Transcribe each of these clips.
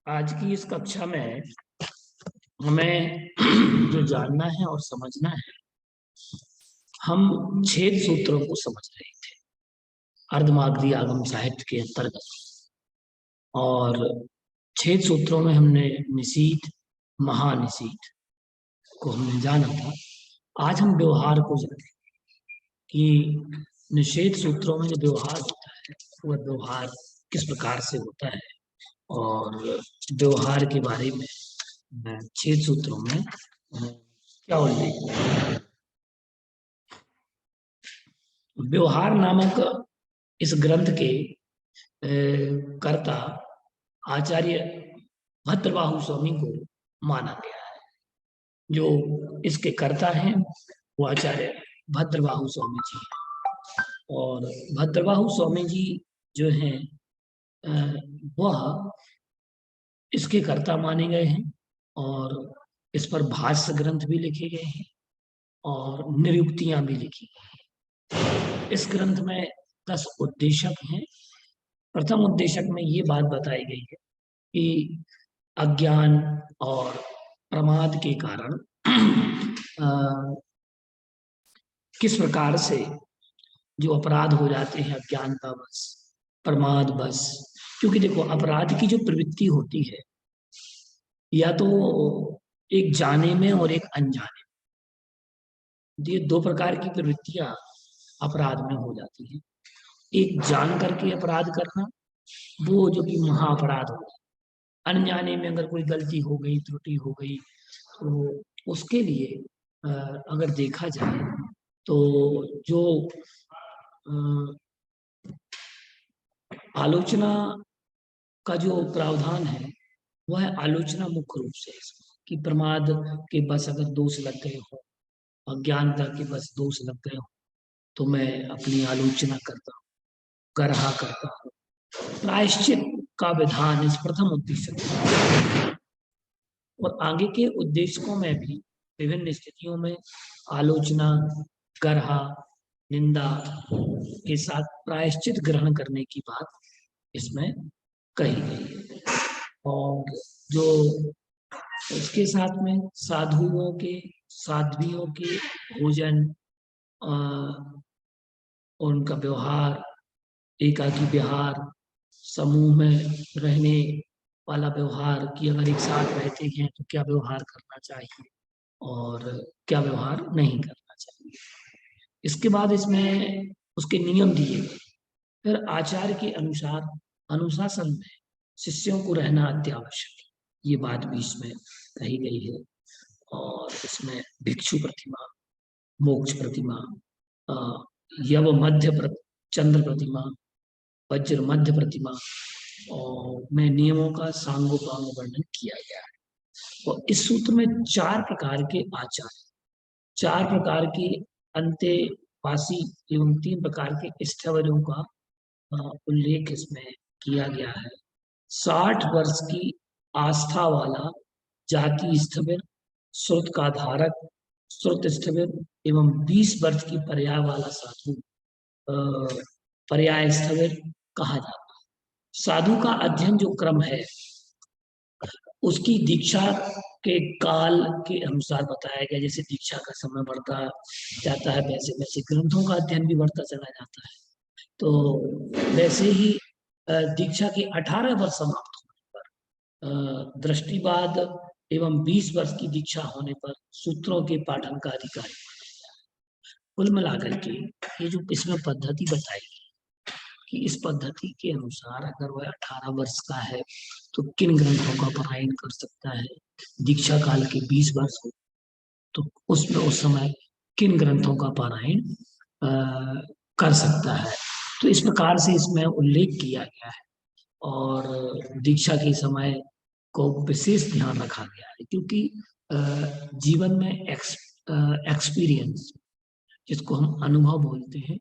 आज की इस कक्षा में हमें जो जानना है और समझना है, हम छेद सूत्रों को समझ रहे थे अर्धमागधी आगम साहित्य के अंतर्गत। और छेद सूत्रों में हमने निशीथ, महानिशीथ को हमने जाना था। आज हम व्यवहार को जानेंगे कि निषेध सूत्रों में जो व्यवहार होता है वह व्यवहार किस प्रकार से होता है, और व्यवहार के बारे में छेद सूत्रों में क्या उल्लेख है। व्यवहार नामक इस ग्रंथ के कर्ता आचार्य भद्रबाहु स्वामी को माना गया है। जो इसके कर्ता हैं वो आचार्य भद्रबाहु स्वामी जी हैं। और भद्रबाहु स्वामी जी जो हैं वह इसके कर्ता माने गए हैं, और इस पर भाष्य ग्रंथ भी लिखे गए हैं और निरुक्तियां भी लिखी गई। इस ग्रंथ में 10 उद्देशक हैं। प्रथम उद्देशक में ये बात बताई गई है कि अज्ञान और प्रमाद के कारण किस प्रकार से जो अपराध हो जाते हैं अज्ञानता बस, प्रमाद बस। क्योंकि देखो, अपराध की जो प्रवृत्ति होती है या तो एक जाने में और एक अनजाने में, ये दो प्रकार की प्रवृत्तियां अपराध में हो जाती है। एक जान करके अपराध करना, वो जो कि महाअपराध हो। अनजाने में अगर कोई गलती हो गई, त्रुटि हो गई, तो उसके लिए अगर देखा जाए तो जो आलोचना का जो प्रावधान है वह है आलोचना मुख्य रूप से कि प्रमाद के बस अगर दोष लग गए हो, अज्ञानता के बस दोष लग गए हो, तो मैं अपनी आलोचना करता हूँ, करहा करता हूँ। प्रायश्चित का विधान इस प्रथम उद्देश्य है। और आगे के उद्देश्यों में भी विभिन्न स्थितियों में आलोचना, करहा, निंदा के साथ प्रायश्चित ग्रहण करने की बात इसमें कही गई है। और जो इसके साथ में साधुओं के, साध्वियों के भोजन और उनका व्यवहार, एकाकी विहार, समूह में रहने वाला व्यवहार, कि अगर एक साथ रहते हैं तो क्या व्यवहार करना चाहिए और क्या व्यवहार नहीं करना चाहिए। इसके बाद इसमें उसके नियम दिए गए। फिर आचार्य के अनुसार अनुशासन में शिष्यों को रहना अत्यावश्यक है, ये बात भी इसमें कही गई है। और इसमें भिक्षु प्रतिमा, मोक्ष प्रतिमा, यव मध्य चंद्र प्रतिमा, वज्र मध्य प्रतिमा और में नियमों का सांगोपांग वर्णन किया गया है। और इस सूत्र में 4 प्रकार के आचार, 4 प्रकार के अंतेवासी एवं 3 प्रकार के स्थवरों का उल्लेख इसमें किया गया है। 60 वर्ष की आस्था वाला जाति स्थविर, श्रुत का धारक श्रुत स्थविर एवं 20 वर्ष की पर्याय वाला साधु पर्याय स्थविर कहा जाता है। साधु का अध्ययन जो क्रम है उसकी दीक्षा के काल के अनुसार बताया गया। जैसे दीक्षा का समय बढ़ता जाता है वैसे वैसे ग्रंथों का अध्ययन भी बढ़ता चला जाता है। तो वैसे ही दीक्षा के 18 वर्ष समाप्त होने पर दृष्टिवाद एवं 20 वर्ष की दीक्षा होने पर सूत्रों के पाठन का अधिकारी माना गया। कुल मिलाकर के ये जो इसमें पद्धति बताई कि इस पद्धति के अनुसार अगर वह 18 वर्ष का है तो किन ग्रंथों का पारायण कर सकता है, दीक्षा काल के 20 वर्ष हो तो उसमें उस समय किन ग्रंथों का पारायण कर सकता है। तो इस प्रकार से इसमें उल्लेख किया गया है। और दीक्षा के समय को विशेष ध्यान रखा गया है, क्योंकि जीवन में एक्सपीरियंस, जिसको हम अनुभव बोलते हैं,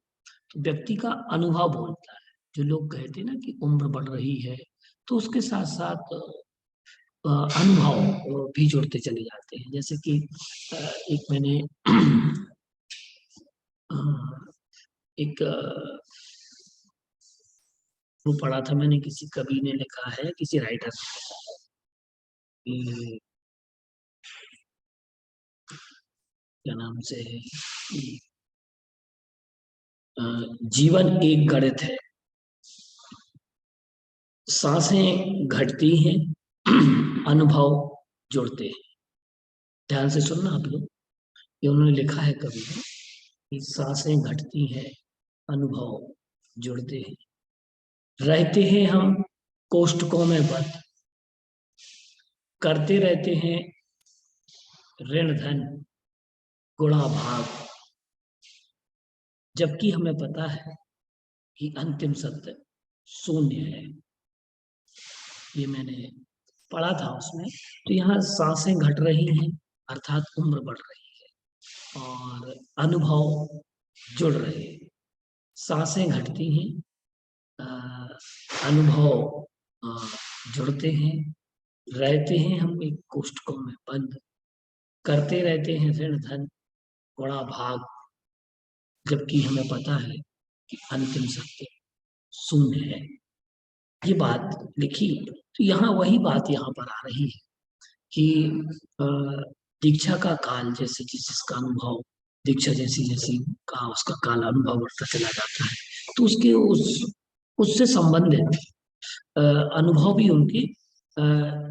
तो व्यक्ति का अनुभव बोलता है। जो लोग कहते हैं ना कि उम्र बढ़ रही है, तो उसके साथ साथ अनुभव भी जुड़ते चले जाते हैं। जैसे कि एक मैंने एक वो पढ़ा था मैंने, किसी कवि ने लिखा है, किसी राइटर ने लिखा है ये क्या नाम से है, जीवन एक गणित है, सांसें घटती हैं, अनुभव जुड़ते हैं। ध्यान से सुनना आप लोग, ये उन्होंने लिखा है कवि ने कि सांसें घटती हैं, अनुभव जुड़ते हैं, रहते हैं हम कोष्ठकों में बंद, करते रहते हैं ऋण धन गुणा भाग, जबकि हमें पता है कि अंतिम सत्य शून्य है। ये मैंने पढ़ा था उसमें। तो यहाँ सांसें घट रही हैं अर्थात उम्र बढ़ रही है और अनुभव जुड़ रहे हैं। सांसें घटती हैं, अनुभव जुड़ते हैं, रहते हैं हम एक कोष्ठकों में बंद, करते रहते हैं ऋण धन गुणा भाग, जबकि हमें पता है कि अंतिम सत्य शून्य है। ये बात लिखी। तो यहाँ वही बात यहाँ पर आ रही है कि दीक्षा का काल जैसे जिसका अनुभव, दीक्षा जैसी जैसी का उसका काल अनुभव बढ़ता चला जाता है, तो उसके उससे संबंधित अनुभव भी उनके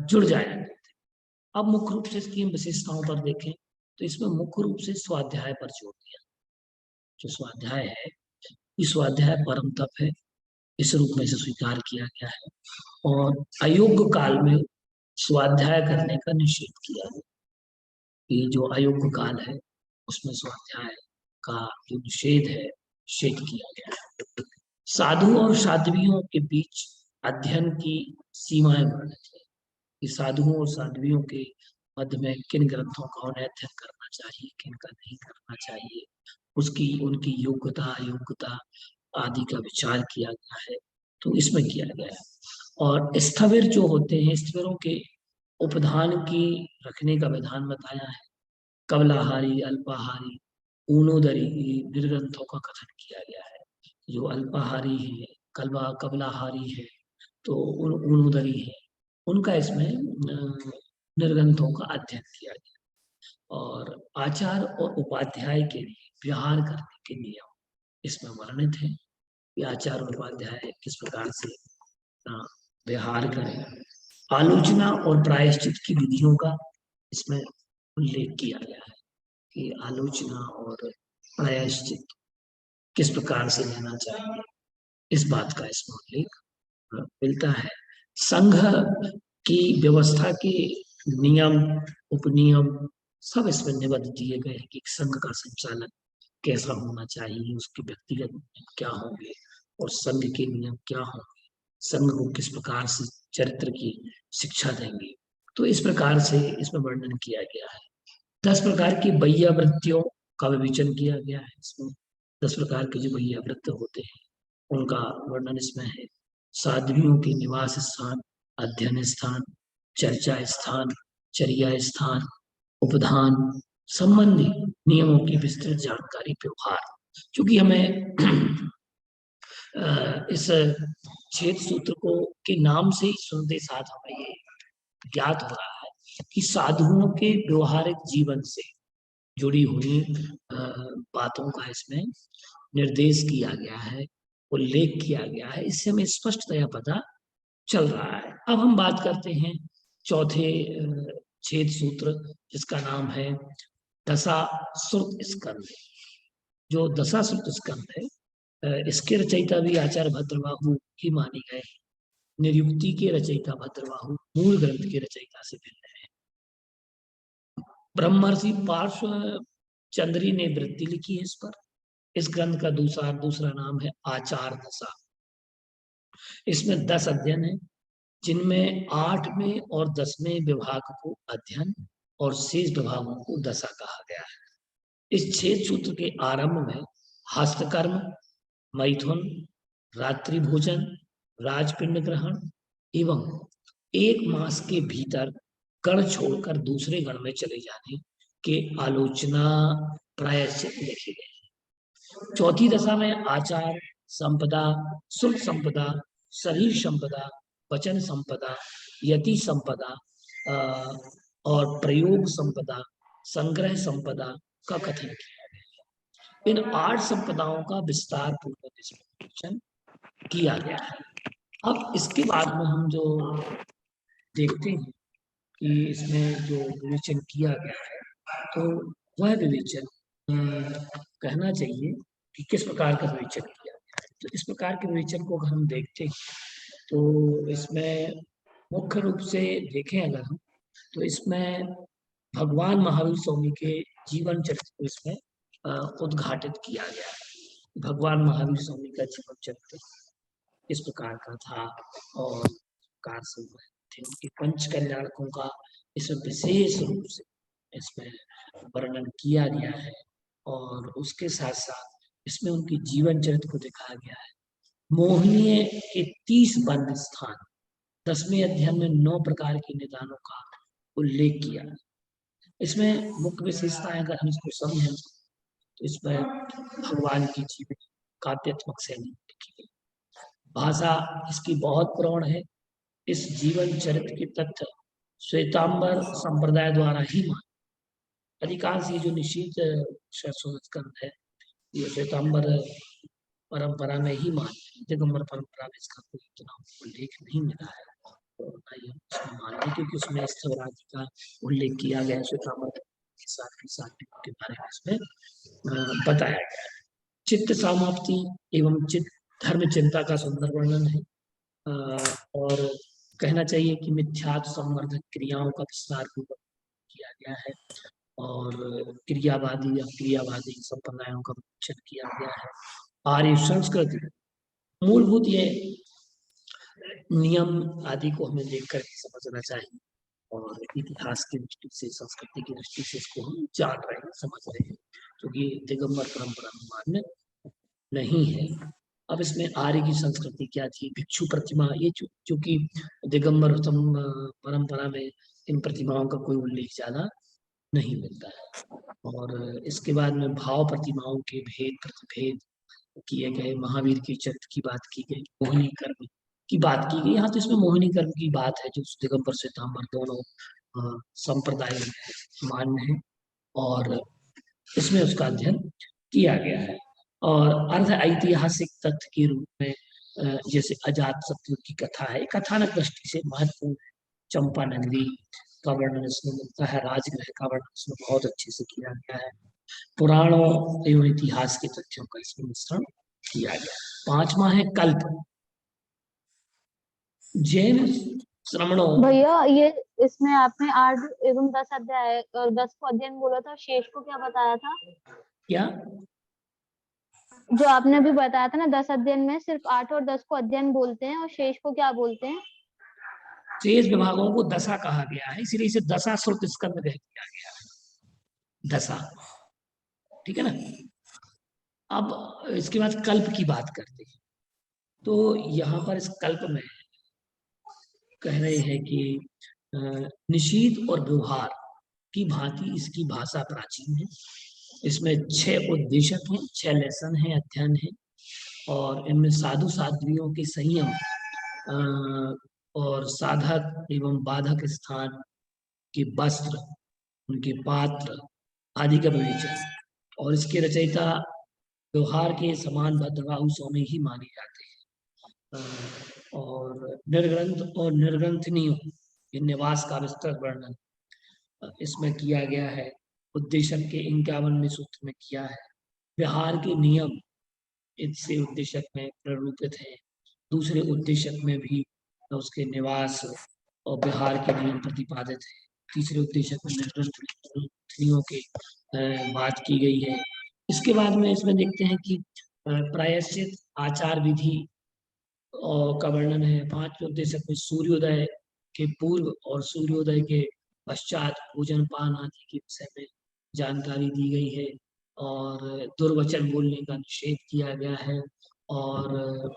जुड़ जाएंगे। अब मुख्य रूप से इसकी विशेषताओं पर देखें तो इसमें मुख्य रूप से स्वाध्याय पर जोर दिया। जो स्वाध्याय है, इस स्वाध्याय परम तप है, इस रूप में इसे स्वीकार किया गया है और अयोग्य काल में स्वाध्याय करने का निषेध किया है। ये जो अयोग्य काल है उसमें स्वाध्याय का जो निषेध है, निषेध किया गया है। साधु और साध्वियों के बीच अध्ययन की सीमाएं वर्णित है कि साधुओं और साध्वियों के मध्य में किन ग्रंथों का उन्हें अध्ययन करना चाहिए, किन का नहीं करना चाहिए, उसकी उनकी योग्यता अयोग्यता आदि का विचार किया गया है। तो इसमें किया गया है। और स्थविर जो होते हैं, स्थविरों के उपधान की रखने का विधान बताया है। कबलाहारी, अल्पाहारी, ऊनोदरी निर्ग्रंथों का कथन किया गया है। जो अल्पाहारी है, कबलाहारी है, तो ऊनोदरी है, उनका इसमें निर्ग्रंथों का अध्ययन किया गया। और आचार और उपाध्याय के लिए व्यवहार करने के नियम इसमें वर्णित है कि आचार और उपाध्याय किस प्रकार से व्यवहार करें। आलोचना और प्रायश्चित की विधियों का इसमें उल्लेख किया गया है कि आलोचना और प्रायश्चित किस प्रकार से लेना चाहिए, इस बात का इसमें उल्लेख मिलता है। संघ की व्यवस्था के नियम उपनियम सब इसमें निबद्ध दिए गए हैं कि संघ का संचालन कैसा होना चाहिए, उसके व्यक्तिगत नियम क्या होंगे और संघ के नियम क्या होंगे, संघ को किस प्रकार से चरित्र की शिक्षा देंगे। तो इस प्रकार से इसमें वर्णन किया गया है। 10 प्रकार की वैयावृत्तियों का विवेचन किया गया है। इसमें 10 प्रकार के जो वैयावृत्त होते हैं उनका वर्णन इसमें है। साध्वियों के निवास स्थान, अध्ययन स्थान, चर्चा स्थान, चर्या स्थान, उपधान संबंधी नियमों की विस्तृत जानकारी, व्यवहार। क्योंकि हमें इस छेद सूत्र को के नाम से ही सुनते साथ हमें ये ज्ञात हो रहा है कि साधुओं के व्यवहारिक जीवन से जुड़ी हुई बातों का इसमें निर्देश किया गया है, उल्लेख किया गया है। इससे हमें स्पष्टतया पता चल रहा है। अब हम बात करते हैं चौथे छेद सूत्र, जिसका नाम है दशाश्रुत स्कंद। जो दशाश्रुत स्कंद है, इसके रचयिता भी आचार्य भद्रबाहु ही माने गए। निर्युक्ति के रचयिता भद्रबाहु मूल ग्रंथ के रचयिता से भिन्न है। ब्रह्मर्षि पार्श्व चंद्री ने वृत्ति लिखी है इस पर। इस ग्रंथ का दूसरा नाम है आचार दशा। इसमें 10 अध्ययन है, जिनमें 8वें और 10वें विभाग को अध्ययन और शेष विभागों को दशा कहा गया है। इस छेद सूत्र के आरंभ में हस्तकर्म, मैथुन, रात्रि भोजन, राजपिंड ग्रहण एवं 1 मास के भीतर गण छोड़कर दूसरे गण में चले जाने के आलोचना प्रायश्चित लिखे गए। चौथी दशा में आचार संपदा, सुख संपदा, शरीर संपदा, वचन संपदा, यति संपदा और प्रयोग संपदा, संग्रह संपदा का कथन किया गया। इन 8 संपदाओं का विस्तार पूर्वक इसमें विवेचन किया गया है। अब इसके बाद में हम जो देखते हैं कि इसमें जो विवेचन किया गया है, तो वह विवेचन कहना चाहिए कि किस प्रकार का विवेचन किया गया है। तो इस प्रकार के विवेचन को अगर हम देखते हैं, तो इसमें मुख्य रूप से देखें अगर हम, तो इसमें भगवान महावीर स्वामी के जीवन चरित्र को इसमें उद्घाटित किया गया है। भगवान महावीर स्वामी का जीवन चरित्र इस प्रकार का था और प्रकार से थे उनके पंच कल्याणकों का इसमें विशेष रूप से इसमें वर्णन किया गया है। और उसके साथ साथ इसमें उनकी जीवन चरित्र को दिखाया गया है। मोहनीय के 30 बंद स्थान, 10वें अध्याय में 9 प्रकार के निदानों का उल्लेख किया। इसमें मुख्य विशेषताएं अगर हम इसको समझें, तो इसमें भगवान की जीवन काव्यात्मक शैली लिखी गई। भाषा इसकी बहुत प्रौढ़ है। इस जीवन चरित्र के तथ्य श्वेतांबर संप्रदाय द्वारा ही मान, अधिकांश ये जो निश्चित संस्करण है, ये श्वेतांबर परंपरा में ही मान, दिगंबर परंपरा में इसका कोई इतना उल्लेख नहीं मिला है और ना ही हम इसमें मानते, क्योंकि उसमें स्थवरादि का उल्लेख किया गया है। श्वेतांबर के साथ के बारे में इसमें बताया गया है। चित्त समाप्ति एवं चित्त धर्म चिंता का सुंदर वर्णन है। और कहना चाहिए कि मिथ्यात्व संवर्धक क्रियाओं का विस्तार पूर्वक किया गया है और क्रियावादी या क्रियावादी संप्रदायों का विवेचन किया गया है। आर्य संस्कृति, मूलभूत ये नियम आदि को हमें देख कर समझना चाहिए और इतिहास की दृष्टि से, संस्कृति की दृष्टि से इसको हम जान रहे हैं, समझ रहे हैं, क्योंकि दिगंबर परंपरा में मान्य नहीं है। अब इसमें आर्य की संस्कृति क्या थी, भिक्षु प्रतिमा, ये चूंकि दिगंबर परंपरा में इन प्रतिमाओं का कोई उल्लेख ज्यादा नहीं मिलता है। और इसके बाद में भाव प्रतिमाओं के भेद प्रतिभेद किए गए, महावीर के चरित्र की बात की गई, मोहिनी कर्म की बात की गई। यहाँ तो इसमें मोहिनी कर्म की बात है, जो दिगंबर श्वेतांबर दोनों संप्रदाय मान्य है और इसमें उसका अध्ययन किया गया है। और अर्ध ऐतिहासिक तथ्य के रूप में जैसे अजात शत्रु की कथा है, कथानक दृष्टि से महत्वपूर्ण है। चंपा नगरी का वर्णन इसमें मिलता है, राजगृह का वर्णन इसमें बहुत अच्छे से किया गया है। पुराणों एवं इतिहास के तथ्यों का इसमें मिश्रण किया गया। 5वां है कल्प। जैन श्रमणों, भैया ये इसमें आपने 8 एवं 10 अध्याय और 10 को अध्ययन बोला था, शेष को क्या बताया था? क्या जो आपने अभी बताया था ना, 10 अध्ययन में सिर्फ 8 और 10 को अध्ययन बोलते हैं और शेष को क्या बोलते हैं? शेष विभागों को दशा कहा गया है, इसलिए इसे दशा श्रुत स्कंद कह दिया गया है, दशा, ठीक है ना। अब इसके बाद कल्प की बात करते हैं, तो यहाँ पर इस कल्प में कह रहे हैं कि निषीद और व्यवहार की भांति इसकी भाषा प्राचीन है। इसमें 6 उद्देशक हैं, 6 लेसन हैं, अध्ययन है और इनमें साधु साध्वियों के संयम और साधक एवं बाधक स्थान के वस्त्र, उनके पात्र आदि का विवेचन। और इसके रचयिता व्यवहार के समान भद्रबाहु स्वामी ही माने जाते हैं। और निर्ग्रंथ और निर्ग्रंथनियों के निवास का विस्तृत वर्णन इसमें किया गया है। उद्देशक के 51वें सूत्र में किया है। व्यवहार के नियम इससे उद्देशक में प्ररूपित है। दूसरे उद्देशक में भी उसके निवास और व्यवहार के नियम प्रतिपादित है। तीसरे उद्देशक में निर्ग्रंथनियों के बात की गई है। इसके बाद में इसमें देखते हैं कि प्रायश्चित आचार विधि का वर्णन है। 5वें उद्देशक में सूर्योदय के पूर्व और सूर्योदय के पश्चात भोजन पान आदि के विषय में जानकारी दी गई है और दुर्वचन बोलने का निषेध किया गया है और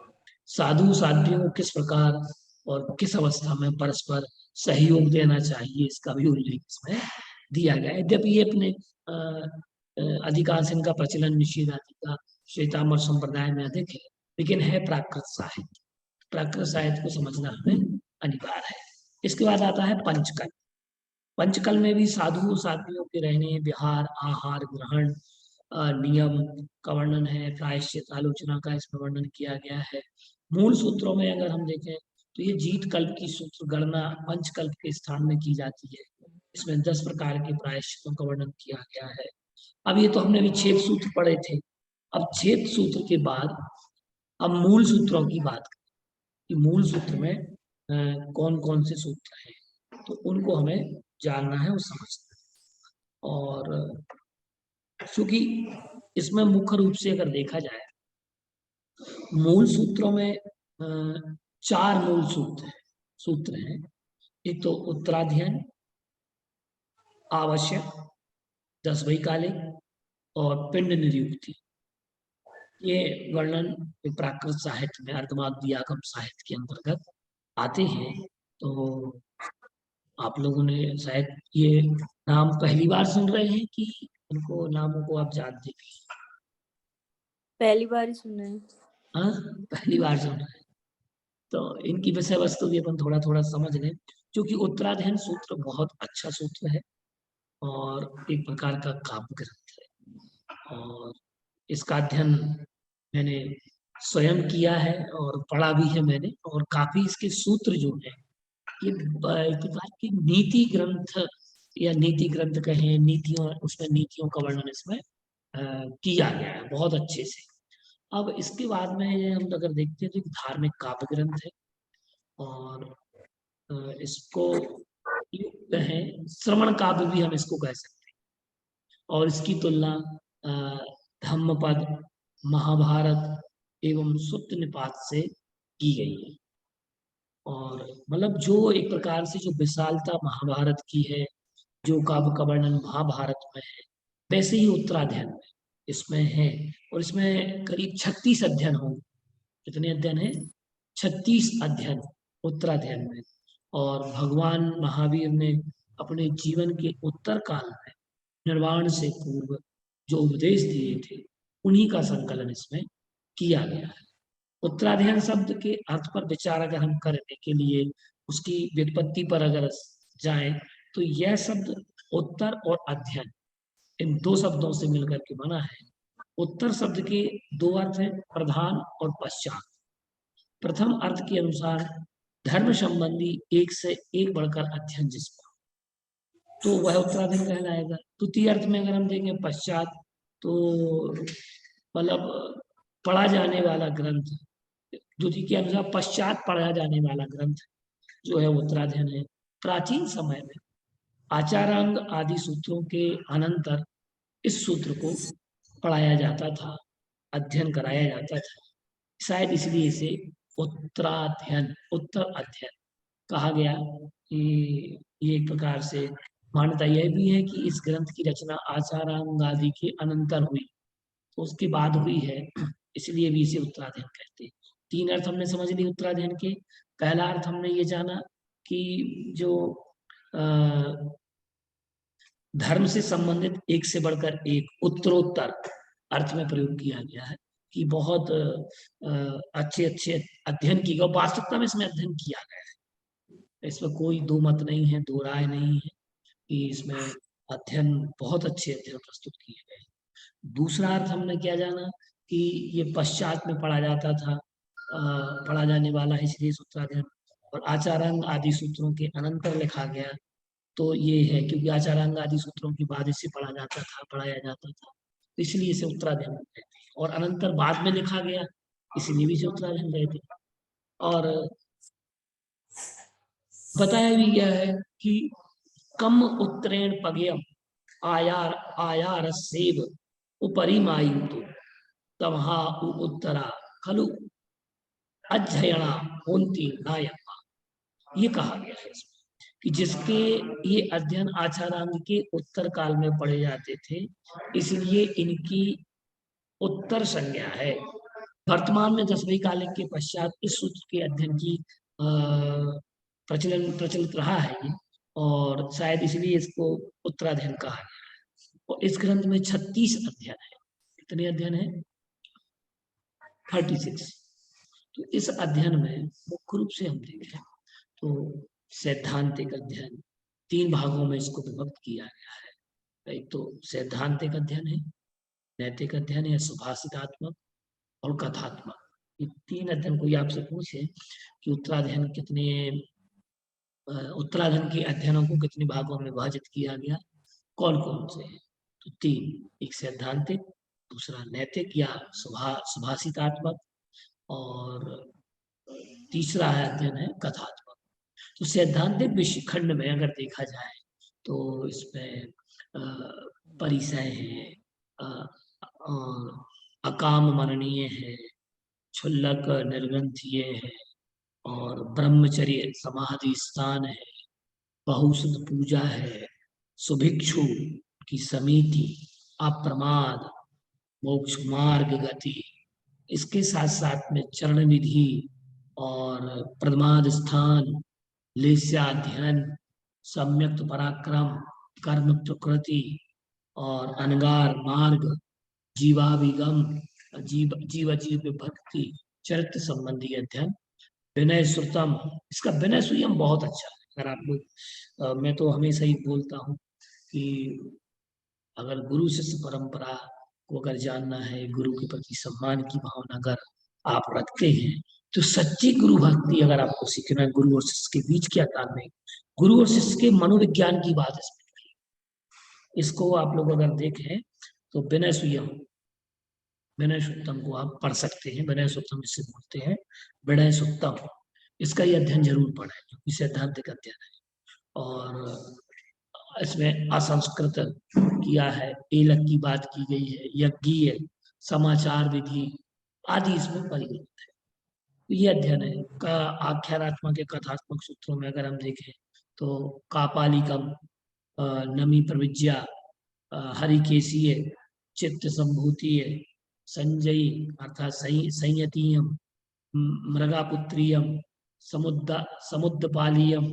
साधु साध्वियों को किस प्रकार और किस अवस्था में परस्पर सहयोग देना चाहिए इसका भी उल्लेख इसमें दिया गया है। यद्यपि ये अपने अधिकांश इनका प्रचलन निषेध आदि का श्वेतांबर संप्रदाय में अधिक है, लेकिन है प्राकृत साहित्य। प्राकृत साहित्य को समझना हमें अनिवार्य है। इसके बाद आता है पंचकर्म। पंचकल में भी साधु साध्वियों के रहने, विहार, आहार ग्रहण, नियम का वर्णन है, प्रायश्चित आलोचना का इसमें वर्णन किया गया है। मूल सूत्रों में अगर हम देखें तो ये जीत कल्प की सूत्र गणना पंचकल्प के स्थान में की जाती है। इसमें 10 प्रकार के प्रायश्चितों का वर्णन किया गया है। अब ये तो हमने अभी छेद सूत्र पढ़े थे। अब छेद सूत्र के बाद अब मूल सूत्रों की बात करें कि मूल सूत्र में कौन कौन से सूत्र हैं, तो उनको हमें जानना है और समझना है। और क्योंकि इसमें मुख्य रूप से अगर देखा जाए मूल सूत्रों में 4 मूल सूत्र हैं। एक तो उत्तराध्ययन, आवश्यक, 10 वैकालिक और पिंड निरुक्ति। ये वर्णन प्राकृत साहित्य में अर्धमागधी आगम साहित्य के अंतर्गत आते हैं। तो आप लोगों ने शायद ये नाम पहली बार सुन रहे हैं कि इनको नामों को आप जानते हैं? पहली बार ही सुना है। हाँ, पहली बार सुन रहे हैं। तो इनकी विषय वस्तु भी अपन थोड़ा थोड़ा समझ लें, क्योंकि उत्तराध्ययन सूत्र बहुत अच्छा सूत्र है और एक प्रकार का काव्य ग्रंथ है। और इसका अध्ययन मैंने स्वयं किया है और पढ़ा भी है मैंने, और काफी इसके सूत्र जो है ये एक प्रकार की नीति ग्रंथ या नीति ग्रंथ कहें, नीतियों, उसमें नीतियों का वर्णन इसमें किया गया है बहुत अच्छे से। अब इसके बाद में हम अगर देखते हैं तो एक धार्मिक काव्य ग्रंथ है और इसको युक्त है, श्रवण काव्य भी हम इसको कह सकते हैं। और इसकी तुलना धम्मपद, महाभारत एवं सुत्त निपात से की गई है। और मतलब जो एक प्रकार से जो विशालता महाभारत की है, जो काव्य का वर्णन महाभारत में है, वैसे ही उत्तराध्ययन में इसमें है। और इसमें करीब 36 अध्ययन होंगे। कितने अध्ययन है? 36 अध्ययन उत्तराध्ययन में। और भगवान महावीर ने अपने जीवन के उत्तर काल में निर्वाण से पूर्व जो उपदेश दिए थे उन्हीं का संकलन इसमें किया गया है। उत्तराध्ययन शब्द के अर्थ पर विचार अगर हम करने के लिए उसकी व्युत्पत्ति पर अगर जाएं तो यह शब्द उत्तर और अध्ययन इन 2 शब्दों से मिलकर के बना है। उत्तर शब्द के 2 अर्थ हैं, प्रधान और पश्चात। प्रथम अर्थ के अनुसार धर्म संबंधी एक से एक बढ़कर अध्ययन जिसका, तो वह उत्तराध्ययन कहलाएगा। द्वितीय अर्थ में अगर हम देखें पश्चात, तो मतलब पढ़ा जाने वाला ग्रंथ, द्वितीय के अनुसार पश्चात पढ़ा जाने वाला ग्रंथ जो है उत्तराध्ययन है। प्राचीन समय में आचारांग आदि सूत्रों के अनंतर इस सूत्र को पढ़ाया जाता था, अध्ययन कराया जाता था। शायद इसलिए इसे उत्तराध्ययन, उत्तर अध्ययन कहा गया। ये एक प्रकार से मान्यता यह भी है कि इस ग्रंथ की रचना आचारांग आदि के अनंतर हुई, तो उसके बाद हुई है, इसलिए भी इसे उत्तराध्ययन कहते हैं। 3 अर्थ हमने समझ लिए उत्तराध्ययन के। पहला अर्थ हमने ये जाना कि जो धर्म से संबंधित एक से बढ़कर एक उत्तरोत्तर अर्थ में प्रयोग किया गया है कि बहुत अच्छे अच्छे अध्ययन की गए। वास्तविकता में इसमें अध्ययन किया गया है, इसमें कोई दो मत नहीं है, दो राय नहीं है कि इसमें अध्ययन, बहुत अच्छे अध्ययन प्रस्तुत किए गए। दूसरा अर्थ हमने क्या जाना कि ये पश्चात में पढ़ा जाता था, पढ़ा जाने वाला है इसलिए उत्तराध्ययन। और आचारांग आदि सूत्रों के अनंतर लिखा गया, तो ये है क्योंकि आचारांग आदि सूत्रों के बाद इसे पढ़ा जाता था, पढ़ाया जाता था, तो इसलिए इसे उत्तराध्ययन कहते हैं। और अनंतर बाद में लिखा गया, इसलिए भी इसे उत्तराध्ययन कहते हैं। और बताया भी गया है कि कम उत्तरेण पगयम आयार आयार सेव उपरिमायुतो तमहा उत्तरा खलु अध्ययना होंती नायका। ये कहा गया है इसमें कि जिसके ये अध्ययन आचारांग के उत्तर काल में पढ़े जाते थे, इसलिए इनकी उत्तर संज्ञा है। वर्तमान में 10वीं कालिक के पश्चात इस सूत्र के अध्ययन की प्रचलित रहा है ये, और शायद इसलिए इसको उत्तराध्ययन कहा गया है। और इस ग्रंथ में 36 अध्ययन है। कितने अध्ययन है? 36। तो इस अध्ययन में मुख्य रूप से हम देखें तो सैद्धांतिक अध्ययन, 3 भागों में इसको विभक्त किया गया है। एक तो सैद्धांतिक अध्ययन है, नैतिक अध्ययन है, सुभाषितात्मक और कथात्मक। ये 3 अध्ययन। कोई आपसे पूछे कि उत्तराधन के अध्ययनों को कितने भागों में विभाजित किया गया, कौन कौन से हैं, तो 3। एक सैद्धांतिक, दूसरा नैतिक या सुभाषितात्मक, और तीसरा अध्ययन है कथात्मक। तो सैद्धांतिक विषय खंड में अगर देखा जाए तो इसमें परिचय है, और अकाम मननीय है, क्षुल्लक निर्ग्रंथीय है, और ब्रह्मचर्य समाधि स्थान है, बहुसुत पूजा है, सुभिक्षु की समिति, अप्रमाद, मोक्ष मार्ग गति, इसके साथ साथ में चरण विधि और प्रमाद स्थान, लेस्याध्ययन, सम्यक्त पराक्रम, कर्म प्रकृति और अनगार मार्ग, जीवाभिगम, जीव भक्ति, चरित्र संबंधी अध्ययन, विनय श्रुतम। इसका विनय सुयम बहुत अच्छा है। अगर आप लोग, मैं तो हमेशा ही बोलता हूँ कि अगर गुरु शिष्य परंपरा को अगर जानना है, गुरु के प्रति सम्मान की भावना अगर आप रखते हैं, तो सच्ची गुरु भक्ति अगर आपको सीखना है, गुरु और शिष्य के बीच क्या तालमेल, गुरु और शिष्य के मनोविज्ञान की बात इसमें, इसको आप लोग अगर देखें तो विनय सुयम, विनय सुत्तम को आप पढ़ सकते हैं। विनय सुत्तम इससे बोलते हैं, विनय सुत्तम, इसका ये अध्ययन जरूर पढ़ें, क्योंकि सैद्धांतिक अध्ययन है। और इसमें असंस्कृत किया है, एलक की बात की गई है, यज्ञीय, समाचार विधि आदि इसमें परिवर्तित है। तो ये अध्ययन है। का आख्यानात्मक के कथात्मक सूत्रों में अगर हम देखें तो कापालिकम, नमी प्रविज्या, हरिकेशीय, चित्त संभूतीय, संजयी अर्थात संयतीयम, मृगापुत्रियम, समुद्रपालीयम,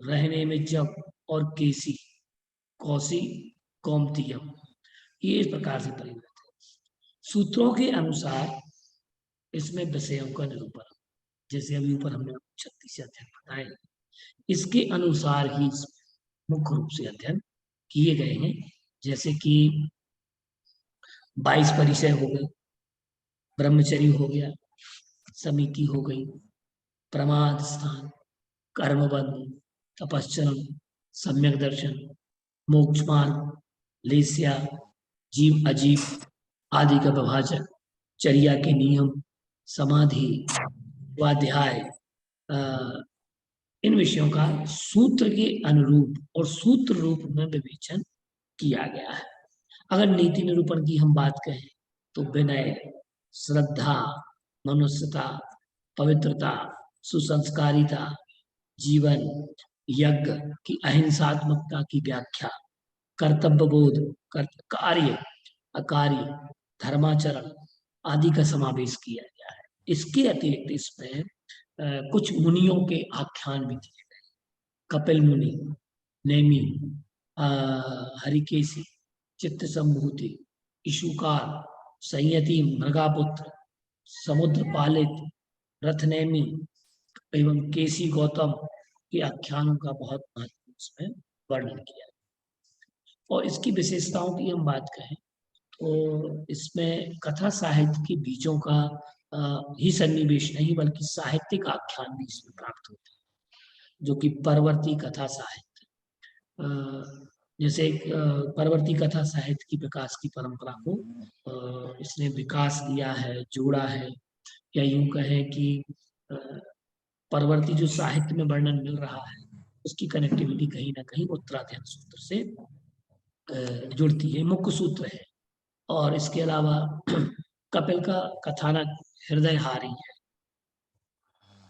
रहने में जब, और केसी, कौसी, कौमतीयम, ये इस प्रकार से परिवर्तित है। सूत्रों के अनुसार इसमें विषयों का निरूपण, जैसे अभी ऊपर हमने 36 अध्ययन बताए, इसके अनुसार ही मुख्य रूप से अध्ययन किए गए हैं। जैसे कि 22 परिचय हो गए, ब्रह्मचर्य हो गया, समिति हो गई, प्रमाद स्थान, कर्मबंध, तपश्चरण, सम्यक दर्शन, मोक्ष मार्ग, लेस्या, जीव अजीव आदि का विभाजन, चर्या के नियम, समाधि, स्वाध्याय, इन विषयों का सूत्र के अनुरूप और सूत्र रूप में विवेचन किया गया है। अगर नीति निरूपण की हम बात कहें तो विनय, श्रद्धा, मनुष्यता, पवित्रता, सुसंस्कारिता, जीवन, यज्ञ की अहिंसात्मकता की व्याख्या, कर्तव्य बोध, कार्य, अकार्य, धर्माचरण आदि का समावेश किया गया है। इसके अतिरिक्त इसमें कुछ मुनियों के आख्यान भी दिए गए, कपिल मुनि, नेमि, हरिकेशी, चित्त संभूति, इशुकार, संयति, मृगापुत्र, समुद्र पालित, रथनेमी एवं केसी गौतम के आख्यानों का बहुत महत्व इसमें वर्णन किया। और इसकी विशेषताओं की हम बात कहें तो इसमें कथा साहित्य के बीजों का ही सन्निवेश नहीं, बल्कि साहित्यिक आख्यान भी इसमें प्राप्त होते हैं, जो कि परवर्ती कथा साहित्य, जैसे परवर्ती कथा साहित्य की विकास की परंपरा को इसने विकास दिया है, जोड़ा है, या यूं कहें कि परवर्ती जो साहित्य में वर्णन मिल रहा है उसकी कनेक्टिविटी कहीं ना कहीं उत्तराध्ययन सूत्र से जुड़ती है, मुख्य सूत्र है। और इसके अलावा कपिल का कथानक हृदयहारी है,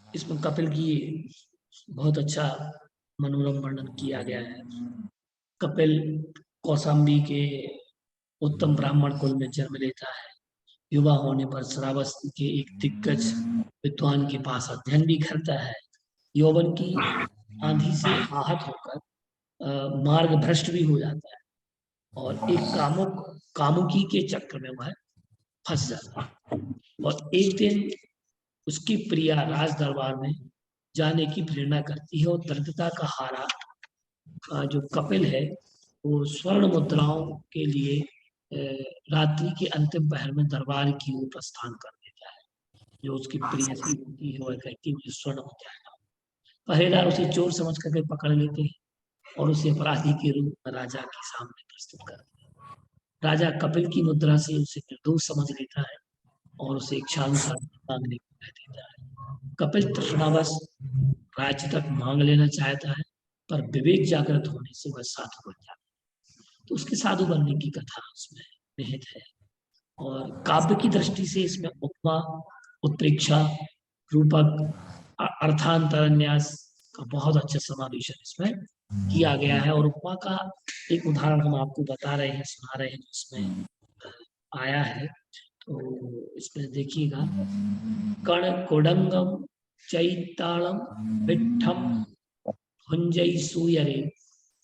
इसमें कपिल की बहुत अच्छा मनोरम वर्णन किया गया है। कपिल कौशाम्बी के उत्तम ब्राह्मण कुल में जन्म लेता है, युवा होने पर श्रावस्ती के एक दिग्गज विद्वान के पास अध्ययन भी करता है, यौवन की आंधी से आहत होकर मार्ग भ्रष्ट भी हो जाता है, और एक कामुकी के चक्र में वह फंस जाता है। और एक दिन उसकी प्रिया राज दरबार में जाने की प्रेरणा करती है, और दरिद्रता का हारा जो कपिल है वो स्वर्ण मुद्राओं के लिए रात्रि के अंतिम पहर में दरबार की ओर प्रस्थान कर देता है। जो उसकी प्रियसी होती है वह कहती है मुझे स्वर्ण मुद्राएं लाओ। पहरेदार उसे चोर समझ करके पकड़ लेते हैं और उसे अपराधी के रूप में राजा के सामने प्रस्तुत करते हैं। राजा कपिल की मुद्रा से उसे निर्दोष समझ लेता है और उसे इच्छानुसार मांगने को कह देता है। कपिल तृष्णावश राज्य तक मांग लेना चाहता है, पर विवेक जागृत होने से वह साधु बन जाता है। तो उसके साधु बनने की कथा उसमें निहित है। और काव्य की दृष्टि से इसमें उपमा, उत्प्रेक्षा, रूपक, अर्थांतरन्यास का बहुत अच्छा समावेशन इसमें किया गया है। और उपमा का एक उदाहरण हम आपको बता रहे हैं, सुना रहे हैं, जिसमें आया है। तो इसमें देखिएगा, कण कोडंगम चैतालम विट्ठम भुंजई सूयरे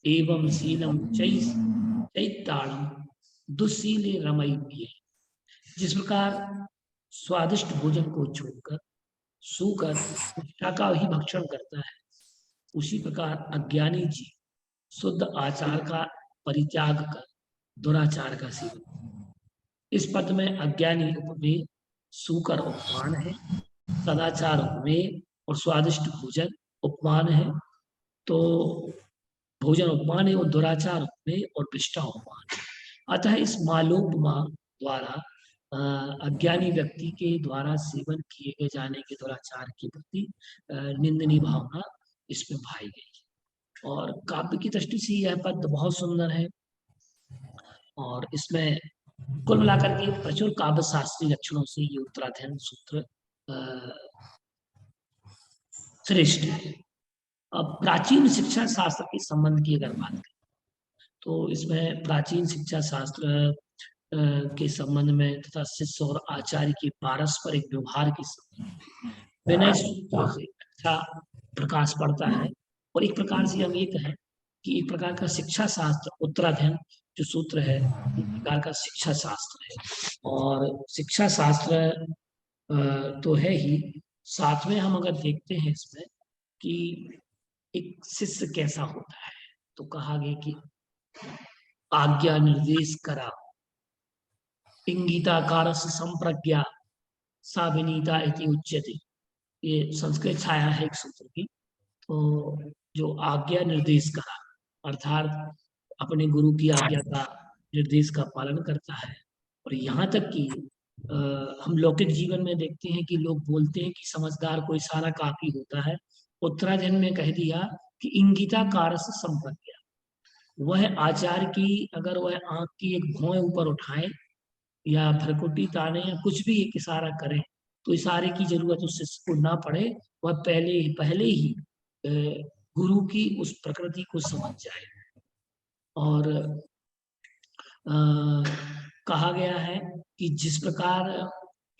एवं शीलम चैतालम दुशीले रमई पिए। जिस प्रकार स्वादिष्ट भोजन को छोड़कर सूकर निष्ठा का ही भक्षण करता है, उसी प्रकार अज्ञानी जी शुद्ध आचार का परित्याग कर दुराचार का सेवन। इस पद में अज्ञानी उपमेय, सूकर उपमान है, सदाचार उपमेय और स्वादिष्ट भोजन उपमान है। तो भोजन उपमान है और दुराचार उपमेय और विष्टा उपमान है। अतः इस मालोपमा द्वारा अज्ञानी व्यक्ति के द्वारा सेवन किए गए जाने के दुराचार के प्रति निंदनीय भावना इसमें भाई गई। और काव्य की दृष्टि से यह पद बहुत सुंदर है। और इसमें कुल मिलाकर के प्रचुर काव्य शास्त्रीय लक्षणों से ये उत्तराध्ययन सूत्र श्रेष्ठ है। अब प्राचीन शिक्षा शास्त्र के संबंध की अगर बात करें तो इसमें प्राचीन शिक्षा शास्त्र के संबंध में तथा शिष्य और आचार्य के पारस्परिक व्यवहार के संबंध विनय सूत्रों से अच्छा प्रकाश पड़ता है। और एक प्रकार से हम ये कहें कि एक प्रकार का शिक्षा शास्त्र उत्तराध्ययन जो सूत्र है एक प्रकार का शिक्षा शास्त्र है। और शिक्षा शास्त्र तो है ही, साथ में हम अगर देखते हैं इसमें कि एक शिष्य कैसा होता है, तो कहा गया कि आज्ञा निर्देश करा इंगिताकार संप्रज्ञा सा विनीता इति उच्यते। ये संस्कृत छाया है एक सूत्र की। तो जो आज्ञा निर्देश करा अर्थात अपने गुरु की आज्ञा का निर्देश का पालन करता है। और यहाँ तक कि हम लौकिक जीवन में देखते हैं कि लोग बोलते हैं कि समझदार को इशारा काफी होता है। उत्तराध्ययन में कह दिया कि इंगिताकार से संप्रज्ञा, वह आचार्य की अगर वह आंख की एक भौं ऊपर उठाए या भ्रकुटी ताने या कुछ भी एक इशारा करे तो इशारे की जरूरत उस शिष्य को ना पड़े, वह पहले ही गुरु की उस प्रकृति को समझ जाए। और कहा गया है कि जिस प्रकार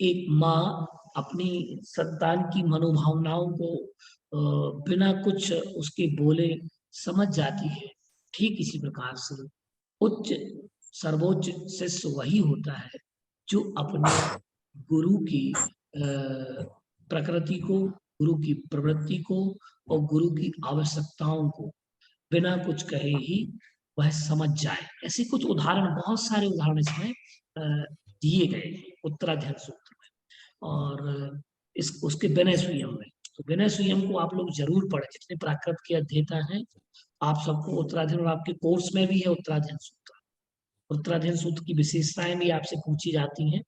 एक माँ अपनी संतान की मनोभावनाओं को बिना कुछ उसके बोले समझ जाती है, ठीक इसी प्रकार से उच्च सर्वोच्च शिष्य वही होता है जो अपने गुरु की प्रकृति को, गुरु की प्रवृत्ति को और गुरु की आवश्यकताओं को बिना कुछ कहे ही वह समझ जाए। ऐसे कुछ उदाहरण, बहुत सारे उदाहरण इसमें दिए गए हैं उत्तराध्ययन सूत्र में। और इस उसके विनय संयम में, तो विनय संयम को आप लोग जरूर पढ़ें। जितने प्राकृत के अध्येता हैं आप सबको उत्तराध्ययन, और आपके कोर्स में भी है उत्तराध्ययन सूत्र। उत्तराध्ययन सूत्र की विशेषताएं भी आपसे पूछी जाती हैं।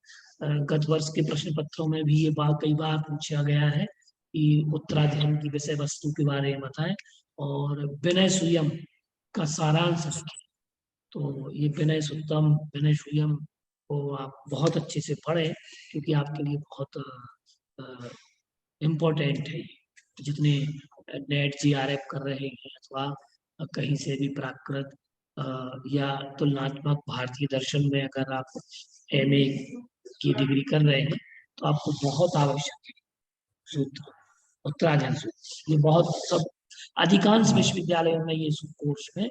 गत वर्ष के प्रश्न पत्रों में भी ये बात कई बार पूछा गया है कि उत्तराध्ययन की विषय वस्तु के बारे में बताएं और विनय संयम का सारांश लिखें। तो ये विनय सूत्रम, विनय संयम को आप बहुत अच्छे से पढ़ें क्योंकि आपके लिए बहुत इम्पोर्टेंट है। जितने नेट GRF कर रहे हैं अथवा कहीं से भी प्राकृत या तुलनात्मक भारतीय दर्शन में अगर आप MA की डिग्री कर रहे हैं तो आपको बहुत आवश्यक है सूत्र, उत्तराध्ययन सूत्र। ये बहुत सब अधिकांश विश्वविद्यालयों में ये कोर्स में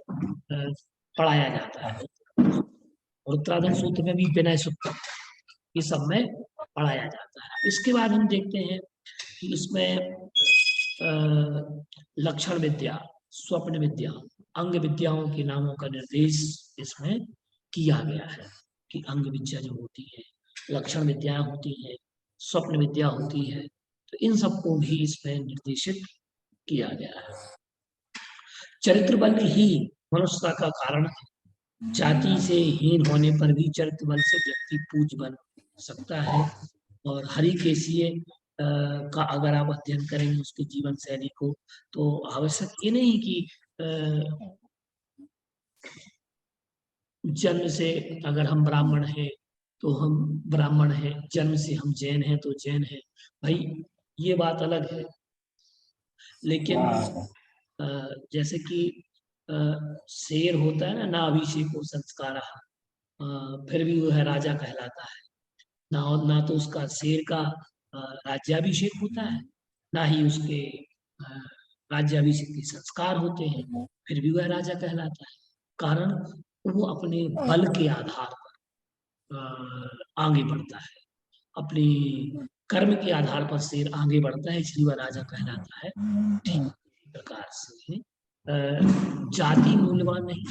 पढ़ाया जाता है। और उत्तराध्ययन सूत्र में भी विनय सूत्र ये सब में पढ़ाया जाता है। इसके बाद हम देखते हैं कि इसमें लक्षण विद्या, स्वप्न विद्या, अंग विद्याओं के नामों का निर्देश इसमें किया गया है कि अंग विद्या जो होती है, लक्षण विद्याएं होती हैं, स्वप्न विद्या होती है, तो इन सबको भी इसमें निर्देशित किया गया है। चरित्र बल ही मनुष्यता का कारण है। जाति से हीन होने पर भी चरित्र बल से व्यक्ति पूज्य बन सकता है। और हरिकेशीय का अगर आप अध्ययन करेंगे उसके जीवन शैली को, तो आवश्यक ये नहीं कि जन्म से अगर हम ब्राह्मण हैं तो हम ब्राह्मण हैं, जन्म से हम जैन हैं तो जैन हैं, भाई ये बात अलग है। लेकिन जैसे कि शेर होता है ना अभिषेको संस्कार, फिर भी वो है राजा कहलाता है। ना तो उसका शेर का राज्याभिषेक होता है, ना ही उसके राज्याभिषेक के संस्कार होते हैं, फिर भी वह राजा कहलाता है। कारण वो अपने बल के आधार पर आगे बढ़ता है, अपने कर्म के आधार पर शेर आगे बढ़ता है, इसलिए वह राजा कहलाता है। ठीक प्रकार से जाति मूल्यवान नहीं,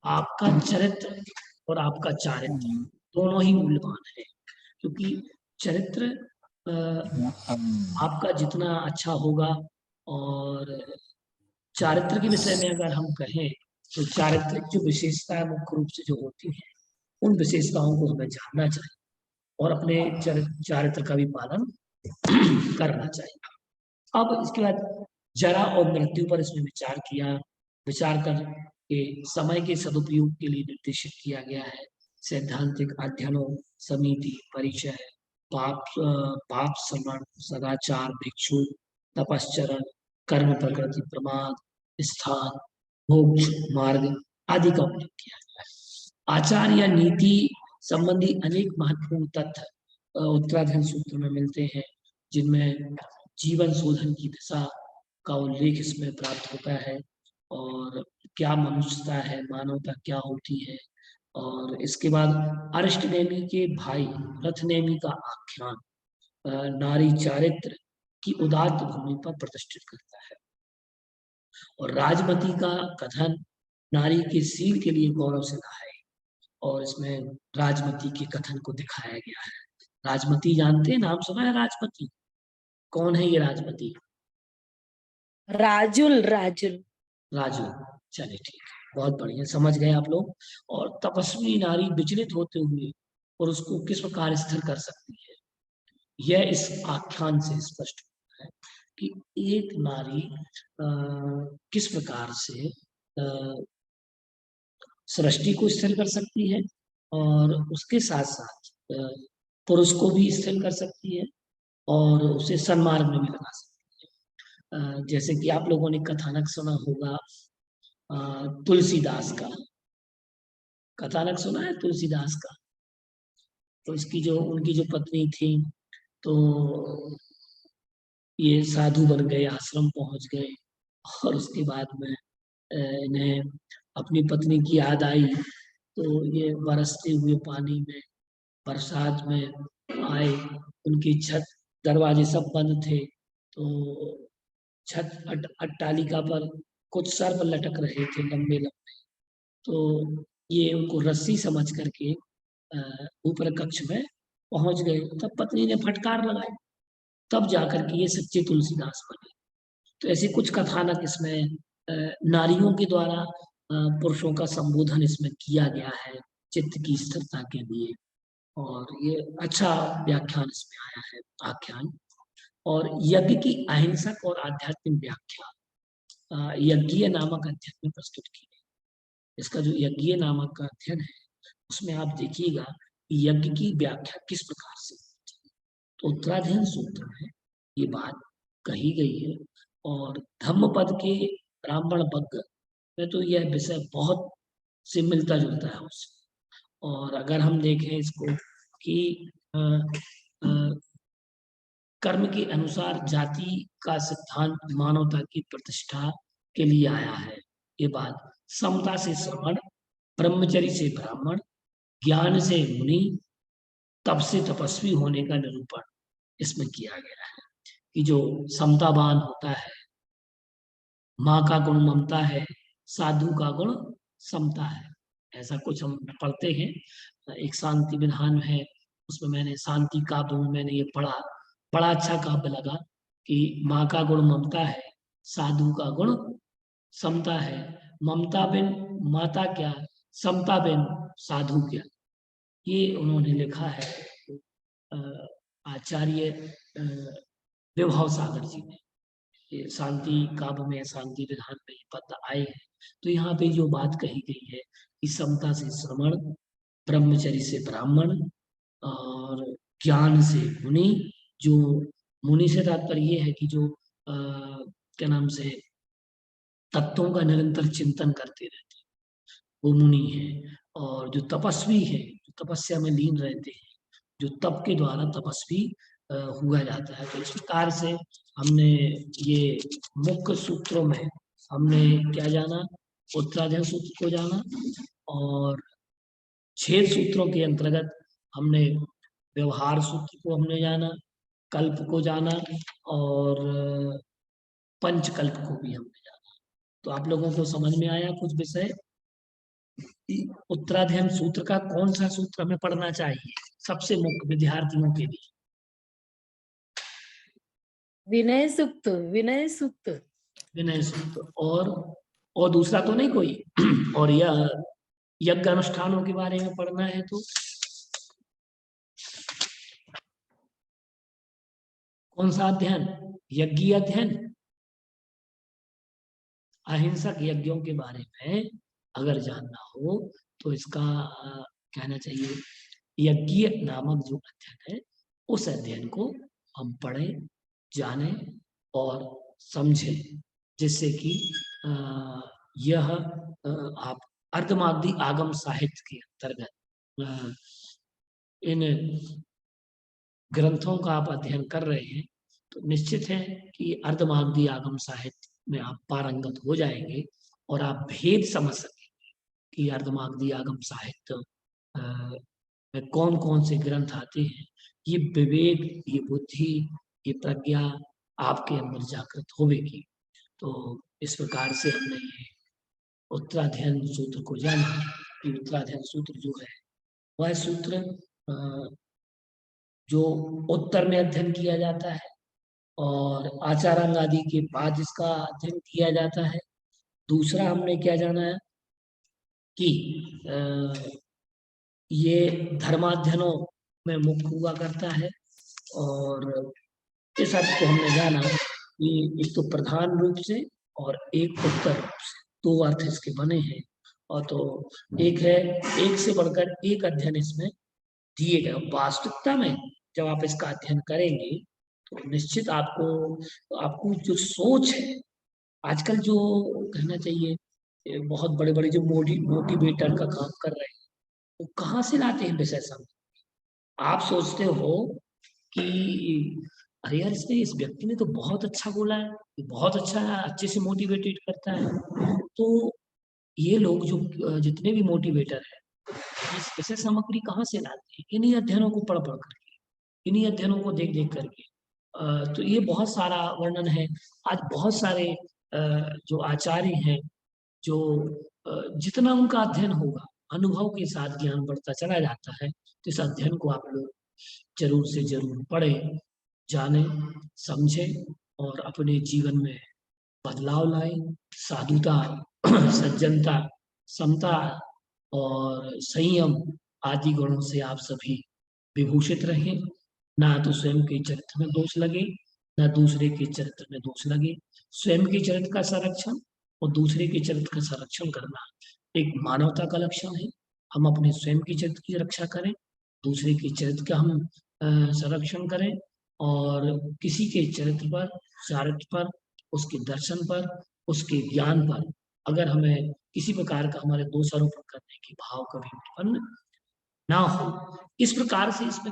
आपका चरित्र और आपका चारित्र दोनों ही मूल्यवान है। क्योंकि चरित्र आपका जितना अच्छा होगा, और चारित्र के विषय में अगर हम कहें तो चारित्रिक जो विशेषताएं मुख्य रूप से जो होती हैं, उन विशेषताओं को हमें जानना चाहिए और अपने चारित्र का भी पालन करना चाहिए। अब इसके बाद जरा और मृत्यु पर इसमें विचार कर के समय के सदुपयोग के लिए निर्देशित किया गया है। सैद्धांतिक अध्ययनों, समिति, परिचय, पाप समण, सदाचार, भिक्षु, तपश्चरण, कर्म प्रकृति, प्रमाद, स्थान, मोक्ष मार्ग आदि का उल्लेख किया गया है। आचार या नीति संबंधी अनेक महत्वपूर्ण तथ्य उत्तराधीन सूत्र में मिलते हैं, जिनमें जीवन शोधन की दिशा का उल्लेख इसमें प्राप्त होता है, और क्या मनुष्यता है, मानवता क्या होती है। और इसके बाद अरिष्टनेमी के भाई रथनेमी का आख्यान नारी चारित्र की उदात्त भूमि पर प्रतिष्ठित करता है, और राजमती का कथन नारी के शील के लिए गौरव से है, और इसमें राजमती के कथन को दिखाया गया है। राजमती जानते हैं, नाम सुना है राजमती? कौन है ये राजमती? राजुल। राजू, चलिए ठीक है, बहुत बढ़िया, समझ गए आप लोग। और तपस्वी नारी विचलित होते हुए और उसको किस प्रकार स्थिर कर सकती है, यह इस आख्यान से स्पष्ट होता है कि एक नारी किस प्रकार से सृष्टि को स्थिर कर सकती है, और उसके साथ साथ पुरुष को भी स्थिर कर सकती है, और उसे सन्मार्ग में भी लगा सकती है। जैसे कि आप लोगों ने कथानक सुना होगा तुलसीदास का, कथानक सुना है तुलसीदास का? तो उनकी जो पत्नी थी, तो ये साधु बन गए, आश्रम पहुंच गए, और उसके बाद में इन्हें अपनी पत्नी की याद आई, तो ये बरसते हुए पानी में बरसात में आए, उनकी छत दरवाजे सब बंद थे, तो छत अट्टालिका पर कुछ सर्प लटक रहे थे लंबे लंबे, तो ये उनको रस्सी समझ करके ऊपर कक्ष में पहुंच गए। तब पत्नी ने फटकार लगाई, तब जाकर के ये सच्चे तुलसीदास बने। तो ऐसे कुछ कथानक इसमें नारियों के द्वारा पुरुषों का संबोधन इसमें किया गया है चित्त की स्थिरता के लिए, और ये अच्छा व्याख्यान इसमें आया है, आख्यान। और यज्ञ की अहिंसक और आध्यात्मिक व्याख्या यज्ञीय नामक अध्ययन में प्रस्तुत की गई। इसका जो यज्ञीय नामक का अध्ययन है, उसमें आप देखिएगा यज्ञ की व्याख्या किस प्रकार से, तो उत्तराधीन सूत्र में ये बात कही गई है। और धम्मपद के ब्राह्मण वर्ग में तो यह विषय बहुत से मिलता जुलता है उससे। और अगर हम देखें इसको कि कर्म के अनुसार जाति का सिद्धांत मानवता की प्रतिष्ठा के लिए आया है, ये बात समता से श्रवण, ब्रह्मचर्य से ब्राह्मण, ज्ञान से मुनि, तप से तपस्वी होने का निरूपण इसमें किया गया है कि जो समतावान होता है, माँ का गुण ममता है, साधु का गुण समता है। ऐसा कुछ हम पढ़ते हैं। एक शांति विधान है, उसमें मैंने शांति काव्य में मैंने ये पढ़ा, बड़ा अच्छा काव्य लगा कि माँ का गुण ममता है, साधु का गुण समता है, ममता बिन माता क्या, समता बिन साधु क्या। ये उन्होंने लिखा है आचार्य विभव सागर जी ने। ये शांति काव्य में, शांति विधान में ये पद आए हैं। तो यहाँ पे जो बात कही गई है कि समता से श्रवण, ब्रह्मचर्य से ब्राह्मण और ज्ञान से मुनि। जो मुनि से तात्पर्य ये है कि जो क्या नाम से तत्वों का निरंतर चिंतन करते रहते हैं, वो मुनि है। और जो तपस्वी है, जो तपस्या में लीन रहते हैं, जो तप के द्वारा तपस्वी हुआ जाता है। तो इस प्रकार से हमने ये मुख्य सूत्रों में हमने क्या जाना, उत्तराधाय सूत्र को जाना, और 6 सूत्रों के अंतर्गत हमने व्यवहार सूत्र को हमने जाना, कल्प को जाना, और पंचकल्प को भी हमने जाना। तो आप लोगों को समझ में आया कुछ विषय? उत्तराध्ययन सूत्र का कौन सा सूत्र हमें पढ़ना चाहिए सबसे मुख्य विद्यार्थियों के लिए? विनय सूक्त, विनय सूक्त। विनय सूत्र। और दूसरा तो नहीं कोई? और यह यज्ञ अनुष्ठानों के बारे में पढ़ना है तो कौन सा अध्ययन? यज्ञीय अध्ययन। अहिंसक यज्ञों के बारे में अगर जानना हो तो इसका कहना चाहिए यज्ञीय नामक जो अध्ययन है, उस अध्ययन को हम पढ़ें, जाने और समझें, जिससे कि यह आप अर्धमागधी आगम साहित्य के अंतर्गत इन ग्रंथों का आप अध्ययन कर रहे हैं तो निश्चित है कि अर्धमागधी आगम साहित्य में आप पारंगत हो जाएंगे और आप भेद समझ सकेंगे कि अर्धमागधी आगम साहित्य में कौन कौन से ग्रंथ आते हैं। ये विवेक, ये बुद्धि, ये प्रज्ञा आपके अंदर जागृत होगी। तो इस प्रकार से हमने ये उत्तराध्ययन सूत्र को जाना कि उत्तराध्ययन सूत्र जो है वह सूत्र जो उत्तर में अध्ययन किया जाता है और आचारांग आदि के बाद इसका अध्ययन किया जाता है। दूसरा हमने क्या जाना है कि ये धर्माध्ययनों में मुख्य हुआ करता है, और इस अर्थ को हमने जाना कि एक तो प्रधान रूप से और एक उत्तर रूप से, 2 अर्थ इसके बने हैं। और तो एक है, एक से बढ़कर एक अध्ययन इसमें दिए गए। वास्तविकता में जब आप इसका अध्ययन करेंगे तो निश्चित आपको जो सोच है, आजकल जो कहना चाहिए बहुत बड़े बड़े जो मोटिवेटर का काम कर रहे हैं, वो कहाँ से लाते हैं विषय समझ? आप सोचते हो कि अरे यार, इस व्यक्ति ने तो बहुत अच्छा बोला है, बहुत अच्छा अच्छे से मोटिवेटेड करता है। तो ये लोग जो जितने भी मोटिवेटर है, इस विषय सामग्री कहाँ से लाते हैं? इन्हीं अध्ययनों को पढ़ करके, इन्हीं अध्ययनों को देख देख करके। तो ये बहुत सारा वर्णन है। आज बहुत सारे जो आचार्य हैं, जो जितना उनका अध्ययन होगा, अनुभव के साथ ज्ञान बढ़ता चला जाता है। तो इस अध्ययन को आप लोग जरूर से जरूर पढ़ें, जानें, समझें और अपने जीवन में बदलाव लाएं। साधुता, सज्जनता, समता और संयम आदि गुणों से आप सभी विभूषित रहें। ना तो स्वयं के चरित्र में दोष लगे, ना दूसरे के चरित्र में दोष लगे। स्वयं के चरित्र का संरक्षण और दूसरे के चरित्र का संरक्षण करना एक मानवता का लक्षण है। हम अपने स्वयं के चरित्र की रक्षा करें, दूसरे के चरित्र का हम संरक्षण करें, और किसी के चरित्र पर, उसके दर्शन पर, उसके ज्ञान पर अगर हमें किसी प्रकार का हमारे दोषारोपण करने के भाव कभी उत्पन्न ना हो। इस प्रकार से इसमें